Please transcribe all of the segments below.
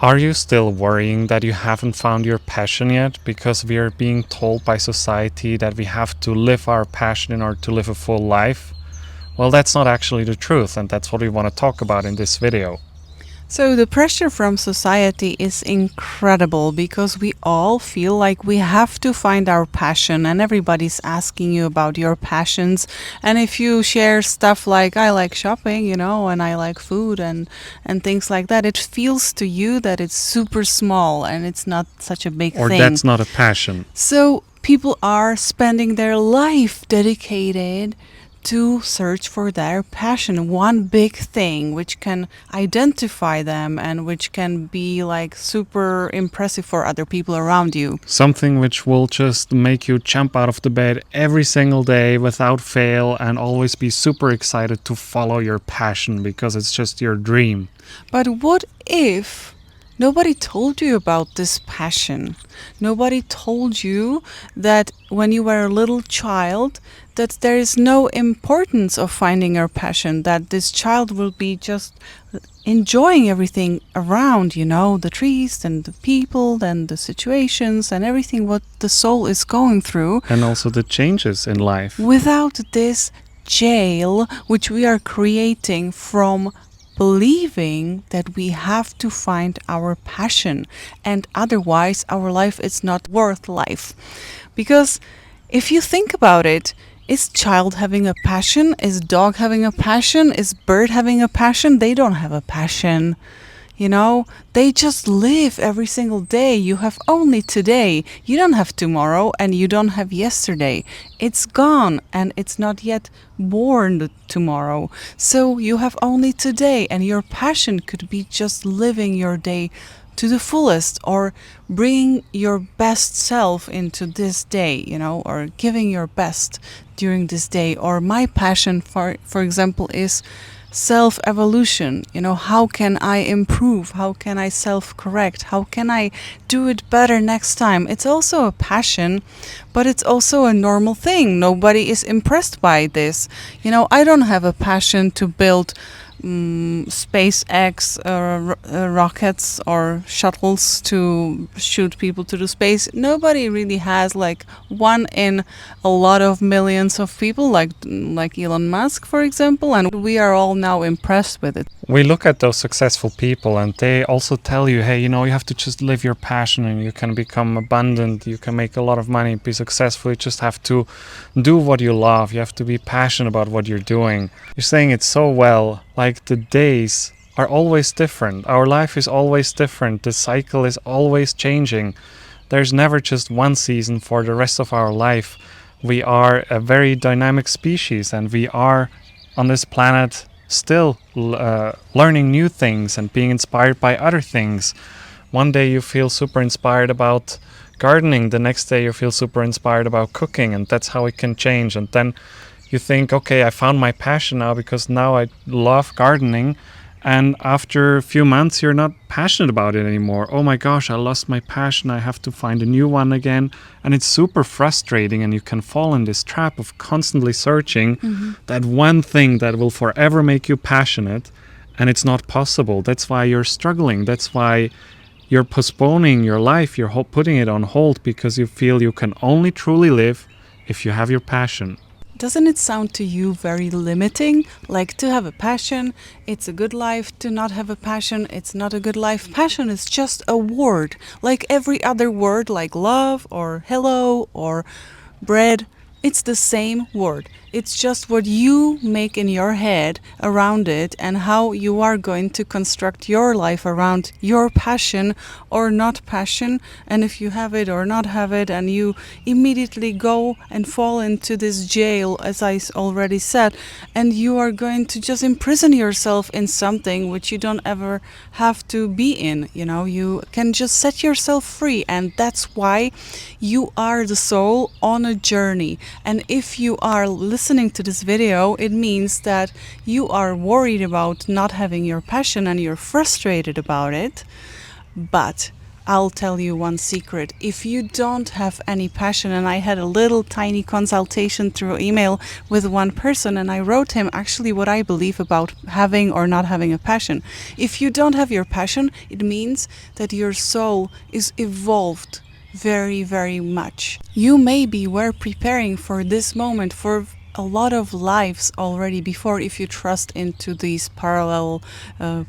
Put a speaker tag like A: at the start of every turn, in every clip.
A: Are you still worrying that you haven't found your passion yet because we are being told by society that we have to live our passion in order to live a full life? Well, that's not actually the truth, and that's what we want to talk about in this video.
B: So the pressure from society is incredible because we all feel like we have to find our passion, and everybody's asking you about your passions. And if you share stuff like I like shopping, and I like food and things like that, it feels to you that it's super small and it's not such a big
A: Or
B: thing.
A: that's not a passion.
B: So people are spending their life dedicated to search for their passion, one big thing which can identify them and which can be like super impressive for other people around you.
A: Something which will just make you jump out of the bed every single day without fail and always be super excited to follow your passion because it's just your dream.
B: But what if nobody told you about this passion? Nobody told you that when you were a little child that there is no importance of finding your passion, that this child will be just enjoying everything around, the trees and the people and the situations and everything what the soul is going through.
A: And also the changes in life.
B: Without this jail which we are creating from believing that we have to find our passion, and otherwise our life is not worth life. Because if you think about it, is child having a passion? Is dog having a passion? Is bird having a passion? They don't have a passion. They just live every single day. You have only today. You don't have tomorrow and you don't have yesterday. It's gone and it's not yet born tomorrow. So you have only today, and your passion could be just living your day to the fullest, or bringing your best self into this day, or giving your best during this day. Or my passion, for example, is self-evolution. How can I improve? How can I self-correct? How can I do it better next time? It's also a passion, but it's also a normal thing. Nobody is impressed by this. I don't have a passion to build SpaceX rockets or shuttles to shoot people to the space. Nobody really has, like, one in a lot of millions of people, like Elon Musk, for example, and we are all now impressed with it.
A: We look at those successful people and they also tell you, hey, you have to just live your passion and you can become abundant, you can make a lot of money, be successful. You just have to do what you love. You have to be passionate about what you're doing. You're saying it so well. Like, the days are always different. Our life is always different. The cycle is always changing. There's never just one season for the rest of our life. We are a very dynamic species and we are on this planet still learning new things and being inspired by other things. One day you feel super inspired about gardening, the next day you feel super inspired about cooking, and that's how it can change. And then you think, okay, I found my passion now because now I love gardening, and after a few months you're not passionate about it anymore. Oh my gosh, I lost my passion, I have to find a new one again. And it's super frustrating, and you can fall in this trap of constantly searching that one thing that will forever make you passionate, and it's not possible. That's why you're struggling. That's why you're postponing your life. You're putting it on hold because you feel you can only truly live if you have your passion.
B: Doesn't it sound to you very limiting? Like, to have a passion, it's a good life. To not have a passion, it's not a good life. Passion is just a word, like every other word, like love or hello or bread. It's the same word. It's just what you make in your head around it and how you are going to construct your life around your passion or not passion, and if you have it or not have it, and you immediately go and fall into this jail, as I already said, and you are going to just imprison yourself in something which you don't ever have to be in. You can just set yourself free, and that's why you are the soul on a journey. And if you are listening to this video, it means that you are worried about not having your passion and you're frustrated about it. But I'll tell you one secret. If you don't have any passion, and I had a little tiny consultation through email with one person, and I wrote him actually what I believe about having or not having a passion. If you don't have your passion, it means that your soul is evolved very, very much. You maybe were preparing for this moment for a lot of lives already before, if you trust into these parallel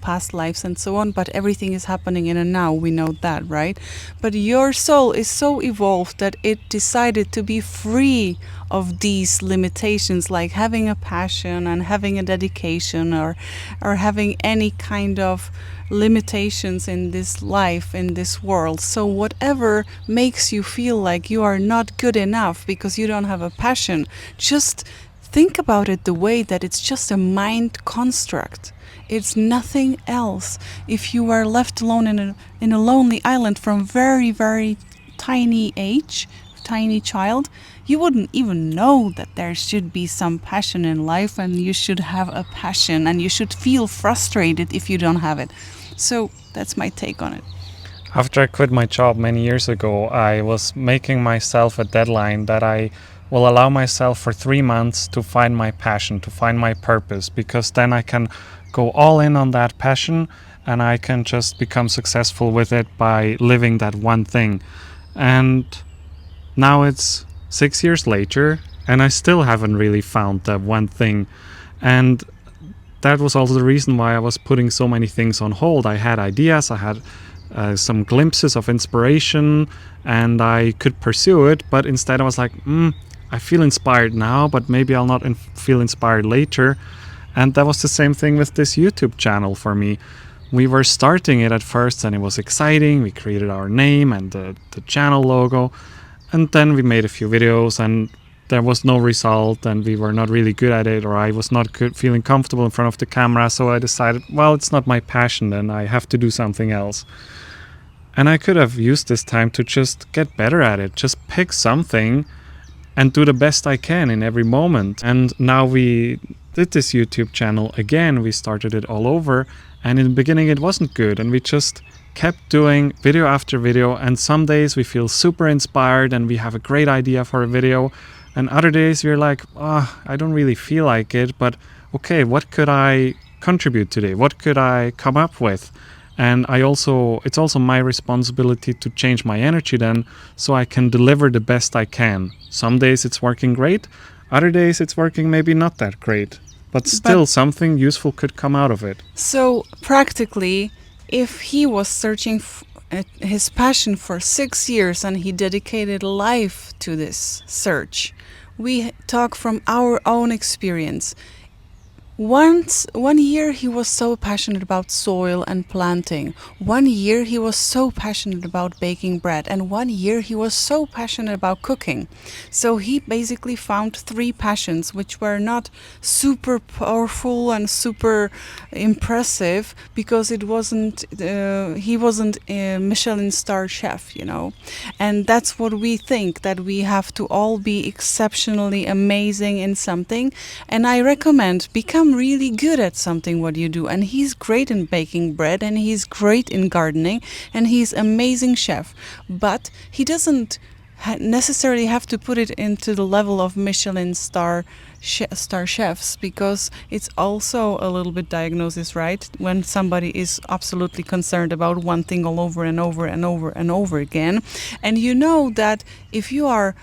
B: past lives and so on, but everything is happening in a now, we know that, right? But your soul is so evolved that it decided to be free of these limitations, like having a passion and having a dedication, or having any kind of limitations in this life, in this world. So whatever makes you feel like you are not good enough because you don't have a passion, just think about it the way that it's just a mind construct. It's nothing else. If you were left alone in a lonely island from very, very tiny age, tiny child, you wouldn't even know that there should be some passion in life, and you should have a passion, and you should feel frustrated if you don't have it. So that's my take on it.
A: After I quit my job many years ago, I was making myself a deadline that I will allow myself for 3 months to find my passion, to find my purpose, because then I can go all in on that passion and I can just become successful with it by living that one thing. And now it's 6 years later and I still haven't really found that one thing. And that was also the reason why I was putting so many things on hold. I had ideas, I had some glimpses of inspiration, and I could pursue it, but instead I was like, I feel inspired now, but maybe I'll not feel inspired later. And that was the same thing with this YouTube channel for me. We were starting it at first and it was exciting. We created our name and the channel logo, and then we made a few videos and there was no result, and we were not really good at it, or I was not feeling comfortable in front of the camera. So I decided, well, it's not my passion, then I have to do something else. And I could have used this time to just get better at it, just pick something and do the best I can in every moment. And now we did this YouTube channel again. We started it all over, and in the beginning it wasn't good, and we just kept doing video after video, and some days we feel super inspired and we have a great idea for a video, and other days we're like, I don't really feel like it, but okay, what could I contribute today? What could I come up with? And it's also my responsibility to change my energy then, so I can deliver the best I can. Some days it's working great, other days it's working maybe not that great, but still something useful could come out of it.
B: So practically, if he was searching his passion for 6 years and he dedicated life to this search, we talk from our own experience. One year he was so passionate about soil and planting. 1 year he was so passionate about baking bread. And 1 year he was so passionate about cooking. So he basically found 3 passions, which were not super powerful and super impressive, because he wasn't a Michelin star chef, you know. And that's what we think, that we have to all be exceptionally amazing in something. And I recommend become really good at something what you do, and he's great in baking bread, and he's great in gardening, and he's amazing chef, but he doesn't necessarily have to put it into the level of Michelin star chefs, because it's also a little bit diagnosis, right? When somebody is absolutely concerned about one thing all over and over and over and over again, and you know that if you are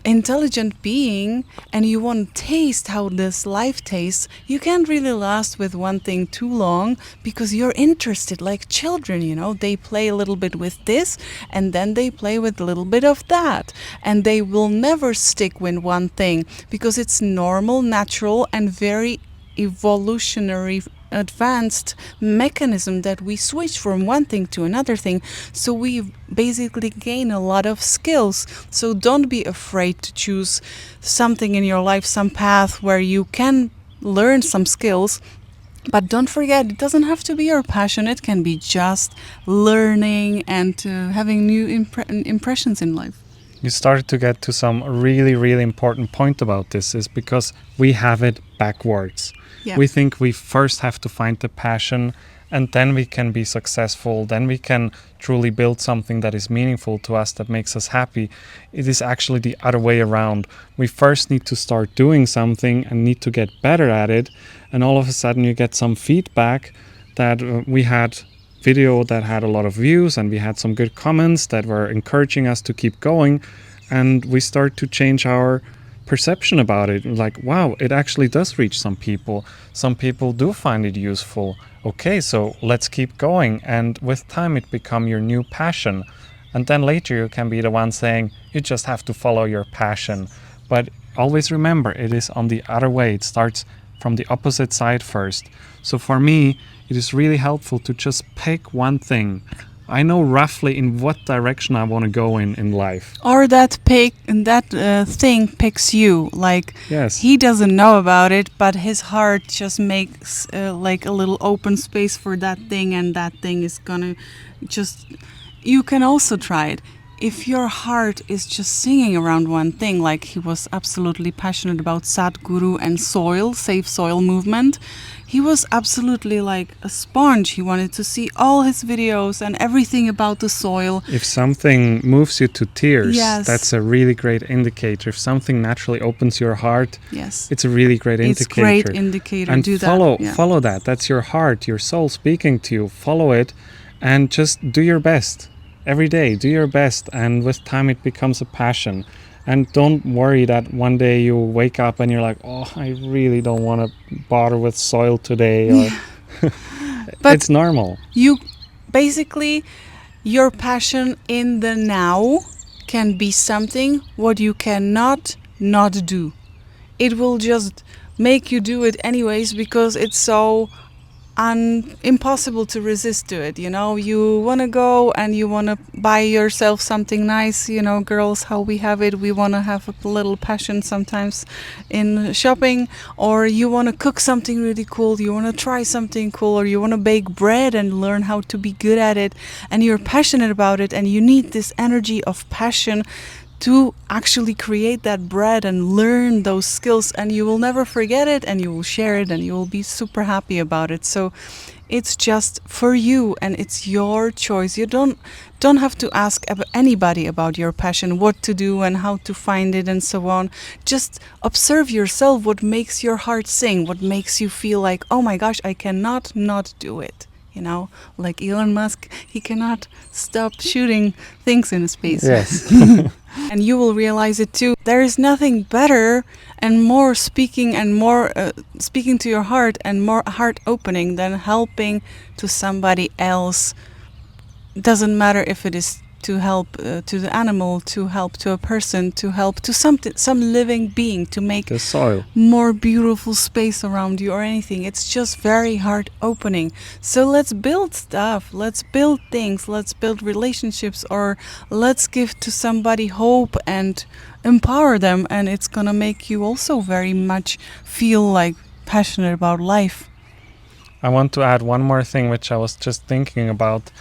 B: intelligent being and you want to taste how this life tastes, you can't really last with one thing too long, because you're interested, like children, you know, they play a little bit with this and then they play with a little bit of that, and they will never stick with one thing, because it's normal, natural, and very evolutionary advanced mechanism that we switch from one thing to another thing. So we basically gain a lot of skills. So don't be afraid to choose something in your life, some path where you can learn some skills. But don't forget, it doesn't have to be your passion. It can be just learning and having new impressions in life.
A: You started to get to some really, really important point about this, is because we have it backwards. Yeah. We think we first have to find the passion and then we can be successful, then we can truly build something that is meaningful to us, that makes us happy. It is actually the other way around. We first need to start doing something and need to get better at it, and all of a sudden you get some feedback that we had video that had a lot of views, and we had some good comments that were encouraging us to keep going, and we start to change our perception about it. Like, wow, it actually does reach some people. Some people do find it useful. Okay, so let's keep going. And with time, it become your new passion. And then later you can be the one saying, you just have to follow your passion. But always remember, it is on the other way. It starts from the opposite side first. So for me, it is really helpful to just pick one thing. I know roughly in what direction I want to go in life.
B: Or that thing picks you. Like,
A: Yes.
B: he doesn't know about it, but his heart just makes like a little open space for that thing, and that thing is gonna just. You can also try it. If your heart is just singing around one thing, like he was absolutely passionate about Sadhguru and soil, safe soil movement. He was absolutely like a sponge. He wanted to see all his videos and everything about the soil.
A: If something moves you to tears,
B: Yes.
A: that's a really great indicator. If something naturally opens your heart,
B: Yes.
A: it's a really great
B: It's
A: indicator.
B: great indicator.
A: And
B: Do
A: follow
B: that. Yeah.
A: follow that. That's your heart, your soul speaking to you. Follow it and just do your best. Every day, do your best, and with time it becomes a passion. And don't worry that one day you wake up and you're like, oh, I really don't want to bother with soil today. Or
B: But
A: it's normal.
B: you basically, your passion in the now can be something what you cannot not do. It will just make you do it anyways, because it's so impossible to resist to it. You know, you want to go and you want to buy yourself something nice. You know, girls, how we have it, we want to have a little passion sometimes in shopping. Or you want to cook something really cool, you want to try something cool, or you want to bake bread and learn how to be good at it, and you're passionate about it, and you need this energy of passion to actually create that bread and learn those skills, and you will never forget it, and you will share it, and you will be super happy about it. So it's just for you, and it's your choice. You don't have to ask anybody about your passion, what to do and how to find it and so on. Just observe yourself, what makes your heart sing, what makes you feel like, oh my gosh, I cannot not do it. You know, like Elon Musk, he cannot stop shooting things in space.
A: Yes.
B: And you will realize it too. There is nothing better and more speaking to your heart and more heart opening than helping to somebody else. Doesn't matter if it is to help to the animal, to help to a person, to help to some living being, to make
A: The soil.
B: more beautiful space around you or anything. It's just very heart opening. So let's build stuff, let's build things, let's build relationships, or let's give to somebody hope and empower them, and it's gonna make you also very much feel like passionate about life.
A: I want to add one more thing which I was just thinking about.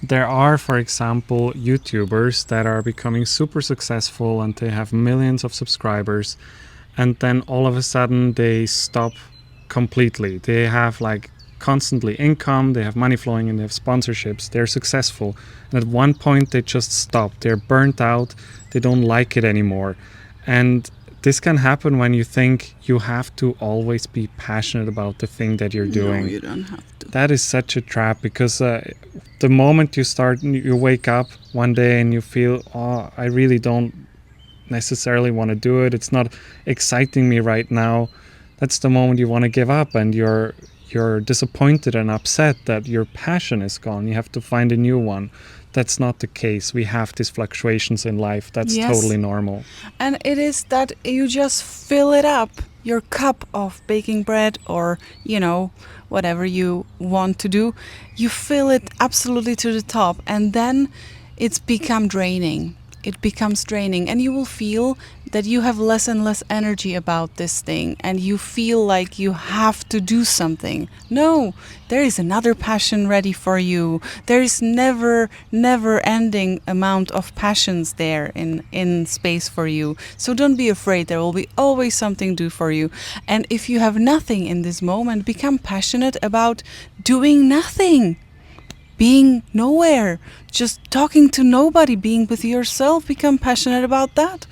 A: There are, for example, YouTubers that are becoming super successful and they have millions of subscribers, and then all of a sudden they stop completely. They have like constantly income, they have money flowing in, they have sponsorships, they're successful. And at one point they just stop. They're burnt out, they don't like it anymore. And this can happen when you think you have to always be passionate about the thing that you're doing.
B: No, you don't have to.
A: That is such a trap, because the moment you wake up one day and you feel, oh, I really don't necessarily want to do it, it's not exciting me right now, that's the moment you want to give up, and you're disappointed and upset that your passion is gone. You have to find a new one. That's not the case. We have these fluctuations in life. That's
B: Yes.
A: totally normal.
B: And it is that you just fill it up, your cup of baking bread, or, you know, whatever you want to do. You fill it absolutely to the top, and then it's become draining. It becomes draining, and you will feel that you have less and less energy about this thing and you feel like you have to do something. No, there is another passion ready for you. There is never ending amount of passions there in space for you. So don't be afraid, there will be always something to do for you. And if you have nothing in this moment, become passionate about doing nothing. Being nowhere, just talking to nobody, being with yourself, become passionate about that.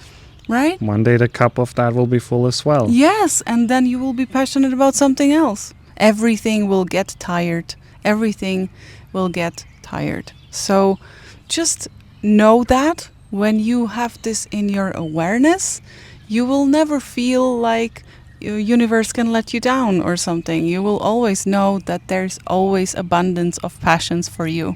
B: Right?
A: One day the cup of that will be full as well.
B: Yes, and then you will be passionate about something else. Everything will get tired. Everything will get tired. So just know that when you have this in your awareness, you will never feel like the universe can let you down or something. You will always know that there's always abundance of passions for you.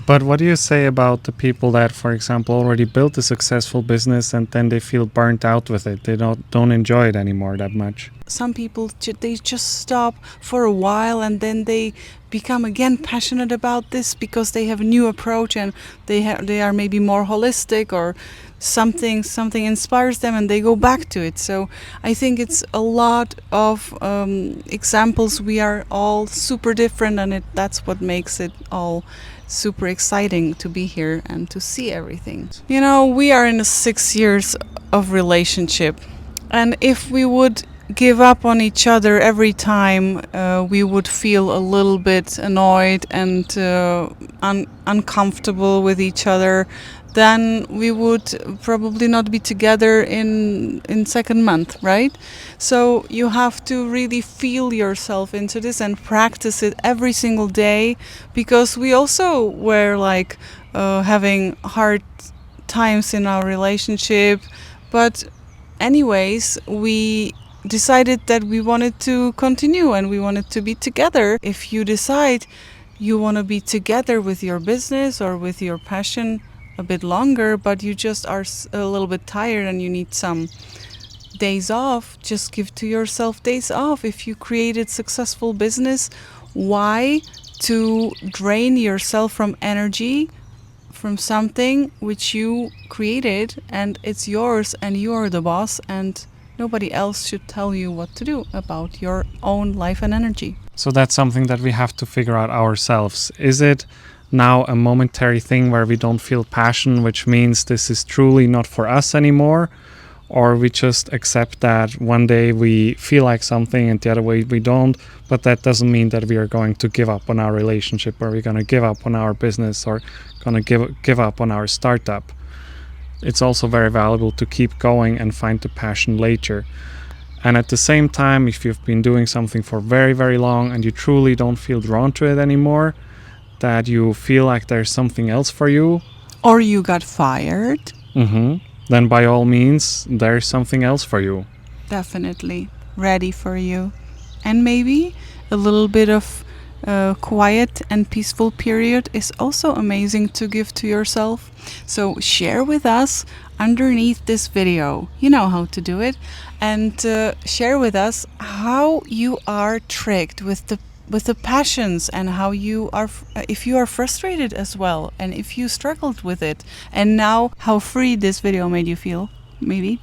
A: But what do you say about the people that, for example, already built a successful business and then they feel burnt out with it? They don't enjoy it anymore that much.
B: Some people, they just stop for a while and then they become again passionate about this because they have a new approach and they are maybe more holistic or something inspires them and they go back to it. So I think it's a lot of examples. We are all super different and that's what makes it all super exciting to be here and to see everything. You know, we are in 6 years of relationship, and if we would give up on each other every time, we would feel a little bit annoyed and uncomfortable with each other. Then we would probably not be together in second month, right? So you have to really feel yourself into this and practice it every single day, because we also were like having hard times in our relationship. But anyways, we decided that we wanted to continue and we wanted to be together. If you decide you want to be together with your business or with your passion a bit longer, but you just are a little bit tired and you need some days off, just give to yourself days off. If you created successful business, why to drain yourself from energy from something which you created and it's yours and you are the boss and nobody else should tell you what to do about your own life and energy.
A: So that's something that we have to figure out ourselves. Is it now a momentary thing where we don't feel passion, which means this is truly not for us anymore? Or we just accept that one day we feel like something and the other way we don't, but that doesn't mean that we are going to give up on our relationship or we're going to give up on our business or going to give up on our startup. It's also very valuable to keep going and find the passion later. And at the same time, if you've been doing something for very, very long and you truly don't feel drawn to it anymore, that you feel like there's something else for you,
B: or you got fired,
A: then by all means, there's something else for you.
B: Definitely ready for you. And maybe a little bit of quiet and peaceful period is also amazing to give to yourself. So share with us underneath this video. You know how to do it. And share with us how you are tricked with the passions and how you are, if you are frustrated as well, and if you struggled with it, and now how free this video made you feel, maybe.